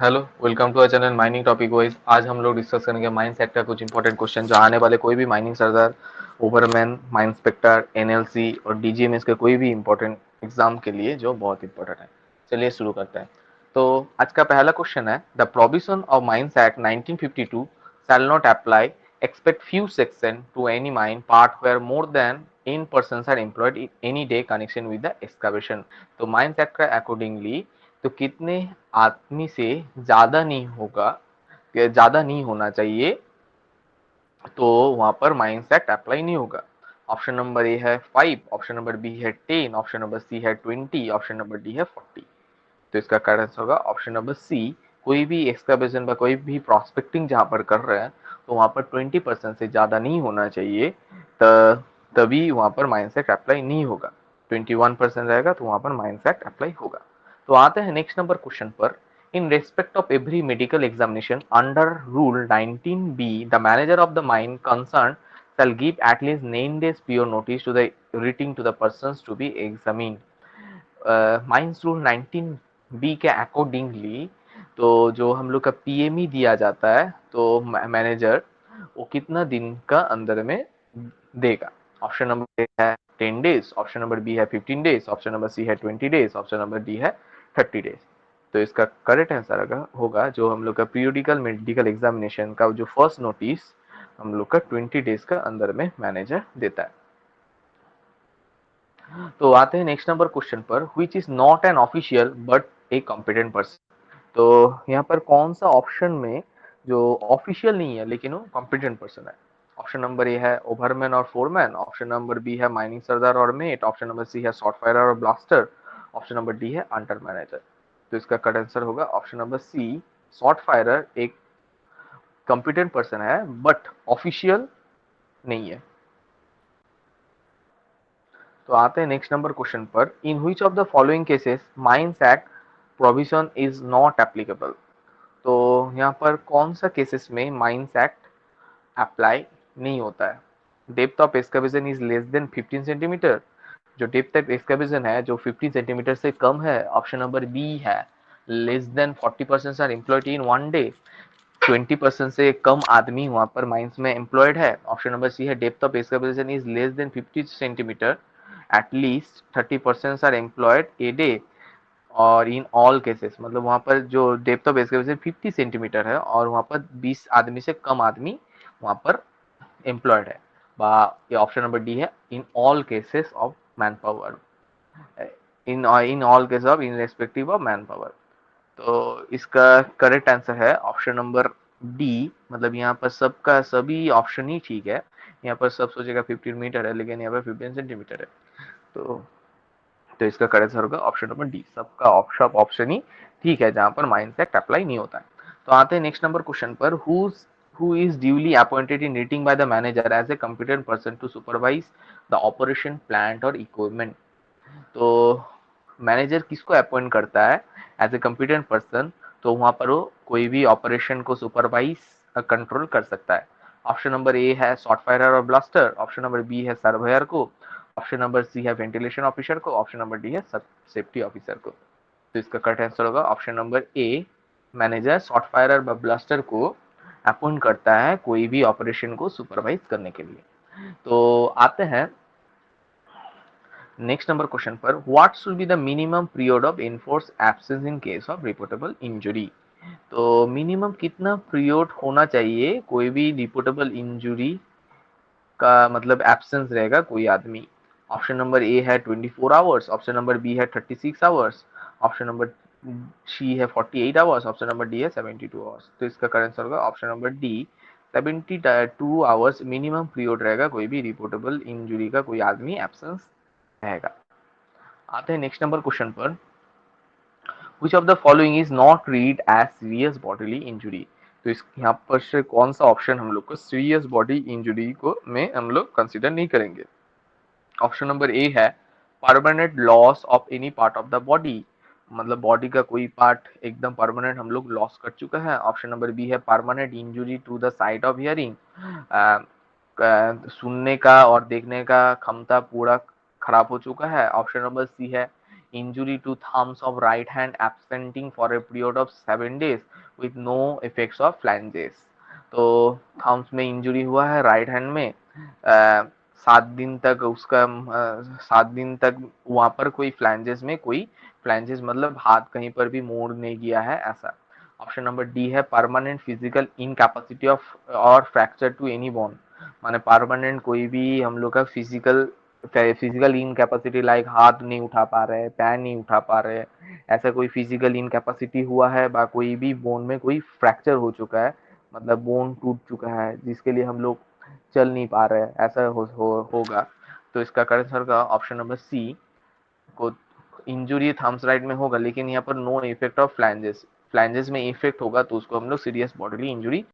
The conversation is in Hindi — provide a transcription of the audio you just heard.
Hello, welcome to our channel mining topic wise. आज हम लोग डिस्कस करेंगे माइन सेट का कुछ इंपॉर्टेंट क्वेश्चन जो आने वाले कोई भी mining server, ओवरमैन, mine inspector, NLC और डीजीएमएस के कोई भी इंपॉर्टेंट एग्जाम के लिए जो बहुत इंपॉर्टेंट है। चलिए शुरू करते हैं। तो आज का पहला क्वेश्चन है, the provision of mines act 1952 shall not apply except few section to any mine part where more than 10 persons are employed in any day connection with the excavation। तो माइंस एक्ट का अकॉर्डिंगली तो कितने आदमी से ज्यादा नहीं होगा, ज्यादा नहीं होना चाहिए, तो वहां पर माइंस एक्ट अप्लाई नहीं होगा। ऑप्शन नंबर ए है 5, ऑप्शन नंबर बी है 10, ऑप्शन नंबर सी है 20, ऑप्शन नंबर डी है 40। तो इसका करेक्ट आंसर होगा ऑप्शन नंबर सी। कोई भी एक्सकवेशन पर कोई भी प्रॉस्पेक्टिंग जहां पर कर रहे हैं तो वहां पर 20% से ज्यादा नहीं होना चाहिए, तभी वहां पर माइंस एक्ट अप्लाई नहीं होगा। 21% रहेगा तो वहां पर माइंस एक्ट अप्लाई होगा। तो आते हैं नेक्स्ट नंबर क्वेश्चन पर। In respect of every medical examination under Rule 19B, the manager of the mine concerned shall give at least 9 days prior notice to the written to the persons to be examined। Mines rule 19B के अकॉर्डिंगली तो जो हम लोग का पीएमई दिया जाता है तो मैनेजर वो कितना दिन का अंदर में देगा। ऑप्शन नंबर ए है 10 डेज, ऑप्शन नंबर बी है 15 डेज, ऑप्शन नंबर सी है 20 डेज, ऑप्शन नंबर डी है 30 डेज। तो इसका करेक्ट आंसर होगा जो हम लोग का पीरियोडिकल मेडिकल एग्जामिनेशन का जो फर्स्ट नोटिस हम लोग का 20 डेज का अंदर में मैनेजर देता है। तो आते हैं नेक्स्ट नंबर क्वेश्चन पर, which is not an official but A competent person. तो यहाँ पर कौन सा ऑप्शन में जो ऑफिशियल नहीं है लेकिन वो कॉम्पिटेंट पर्सन है। ऑप्शन नंबर ए है ओवरमैन और फोरमैन, ऑप्शन नंबर बी है माइनिंग सरदार और मेट, ऑप्शन नंबर सी है शॉर्ट फायर और ब्लास्टर, ऑप्शन नंबर डी है अंडर मैनेजर। तो इसका करेक्ट आंसर होगा ऑप्शन नंबर सी। शॉर्ट फायरर एक कॉम्पिटेंट पर्सन है बट ऑफिशियल नहीं है। तो आते हैं नेक्स्ट नंबर क्वेश्चन पर, in which of the following cases mines act provision is not applicable. तो यहाँ पर कौन सा केसेस में माइंस एक्ट अप्लाई नहीं होता है। Depth of excavation is less than 15 centimetre. जो डेप्थ ऑफ एक्सकवेशन है जो 15 सेंटीमीटर से कम है, ऑप्शन नंबर बी है। Less than 40% are employed in one day. 20% से कम आदमी वहां पर माइंस में एम्प्लॉयड है। ऑप्शन नंबर सी है depth of excavation is less than 50 centimetre, at least 30% are employed a day. और इन ऑल केसेस मतलब वहां पर जो डेप्थ ऑफ एक्सकवेशन 50 सेंटीमीटर है और वहां पर 20 आदमी से कम आदमी वहां पर एम्प्लॉयड है। ये ऑप्शन नंबर डी है, in all cases of man power, in all cases of in respective of man power. तो इसका करेक्ट आंसर है ऑप्शन नंबर डी। मतलब यहाँ पर सबका सभी ऑप्शन ही ठीक है। यहाँ पर सब सोचेगा 15 मीटर है लेकिन यहाँ पर 15 सेंटीमीटर है। तो इसका करेक्ट आंसर होगा ऑप्शन नंबर डी। सबका सब ऑप्शन ही ठीक है जहां पर माइंस एक्ट अप्लाई नहीं होता है। तो आते हैं नेक्स्ट नंबर क्वेश्चन पर, who is duly appointed in writing by the manager as a competent person to supervise the operation plant और इक्विपमेंट। तो मैनेजर किसको अपॉइंट करता है एज ए कॉम्पिटेंट पर्सन, तो वहां पर वो कोई भी ऑपरेशन को सुपरवाइज कंट्रोल कर सकता है। ऑप्शन नंबर ए है शॉर्ट फायरर और ब्लास्टर, ऑप्शन नंबर बी है सर्वेयर को, ऑप्शन नंबर सी है वेंटिलेशन ऑफिसर को, ऑप्शन नंबर डी है सेफ्टी ऑफिसर को। तो इसका करेक्ट आंसर होगा option number A. Manager short firer व ब्लास्टर को अपॉइंट करता है कोई भी ऑपरेशन को सुपरवाइज करने के लिए। तो आते हैं नेक्स्ट नंबर क्वेश्चन पर, what should be the minimum period of enforce absence in case of reportable injury. तो मिनिमम कितना पीरियड होना चाहिए कोई भी रिपोर्टेबल इंजुरी का मतलब एब्सेंस रहेगा कोई आदमी। ऑप्शन नंबर ए है 24 आवर्स, ऑप्शन नंबर बी है 36 आवर्स, ऑप्शन नंबर सी है 48 आवर्स, ऑप्शन नंबर डी है 72 आवर्स। तो इसका करेक्ट आंसर होगा option number D. 72 hours minimum period रहेगा कोई भी रिपोर्टेबल इंजुरी का कोई आदमी एब्सेंस रहेगा। आते हैं नेक्स्ट नंबर क्वेश्चन पर, which of the following is not read as serious bodily injury. तो इस यहाँ पर से कौन सा ऑप्शन हम लोग को सीरियस बॉडी इंजुरी को में हम लोग कंसिडर नहीं करेंगे। ऑप्शन नंबर ए है permanent loss of any part of the body, मतलब बॉडी का कोई पार्ट एकदम परमानेंट हम लोग लॉस कर चुका है। ऑप्शन नंबर बी है permanent injury to the sight of hearing, सुनने का और देखने का क्षमता पूरा खराब हो चुका है। ऑप्शन नंबर सी है injury to thumbs of right hand absenting for a period of 7 days with no effects of flanges। तो थम्स में इंजुरी हुआ है राइट हैंड में, 7 दिन तक उसका 7 दिन तक वहां पर कोई फ्लैंजेस में कोई फ्लैंजेस मतलब हाथ कहीं पर भी मोड़ नहीं गया है ऐसा। ऑप्शन नंबर डी है परमानेंट फिजिकल इनकैपेसिटी ऑफ और फ्रैक्चर टू एनी बोन, माने परमानेंट कोई भी हम लोग का फिजिकल इनकैपेसिटी लाइक हाथ नहीं उठा पा रहे, पैर नहीं उठा पा रहे, ऐसा कोई फिजिकल इनकैपेसिटी हुआ है बा कोई भी बोन में कोई फ्रैक्चर हो चुका है, मतलब बोन टूट चुका है जिसके लिए हम लोग चल नहीं पा रहे, ऐसा होगा। तो इसका करेक्ट आंसर का ऑप्शन नंबर सी को इंजुरी थम्स राइट में होगा, लेकिन यहाँ पर no effect of flanges, flanges में इफेक्ट होगा तो उसको हम लोग सीरियस बॉडीली इंजुरी